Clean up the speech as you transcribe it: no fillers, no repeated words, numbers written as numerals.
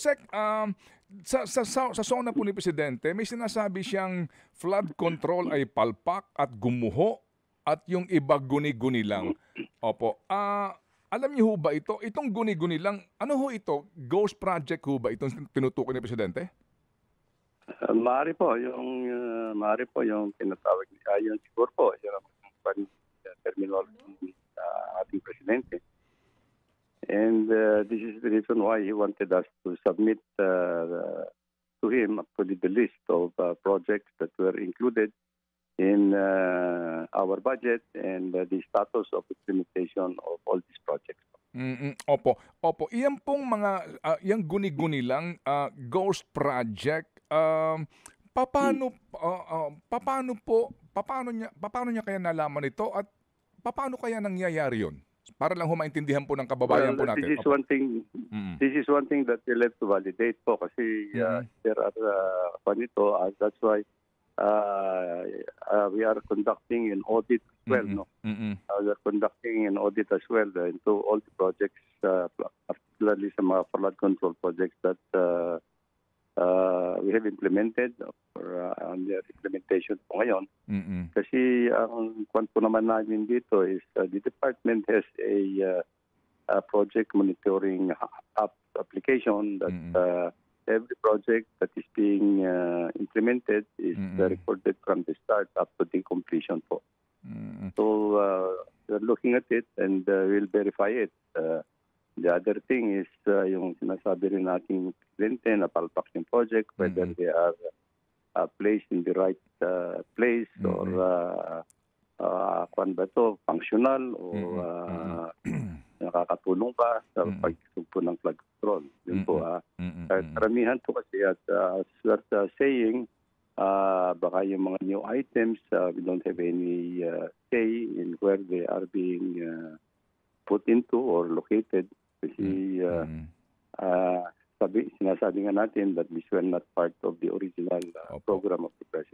Sec, sa zona po ni Presidente, may sinasabi siyang flood control ay palpak at gumuho at yung iba guni-guni lang. Opo. Alam niyo ho ba ito? Itong guni-guni lang, ano ho ito? Ghost project ho ba itong tinutukoy ni Presidente? Maaari po yung tinatawag ni ayon siguro po yung terminology ng ating presidente. And this is the reason why he wanted us to submit to him actually the list of projects that were included in our budget and the status of implementation of all these projects. Opo. Iyan pong mga yang guni-guni lang ghost project. Paano niya kaya nalaman ito at paano kaya nangyayari 'yon? Para lang maintindihan po ng kababayan po natin. This is one thing that we'll have to validate po kasi there are that's why we are conducting an audit as well. We are conducting an audit as well into all the projects, particularly sa mga flood control projects that we have implemented or under implementation po ngayon. Kasi ang kwan po naman namin dito is the department has a project monitoring application that every project that is being implemented is recorded from the start up to the completion po. So we're looking at it and we'll verify it. The other thing is yung sinasabi rin nating presidente na palpak yung project, whether they are placed in the right place or kwan ba ito, functional o nakakatulong pa sa pagsugpo ng flood control. Yun po. Karamihan po kasi at as we're saying, baka yung mga new items, we don't have any say in where they are being put into or located. Kasi sinasabi nga natin that this were not part of the original program of the President.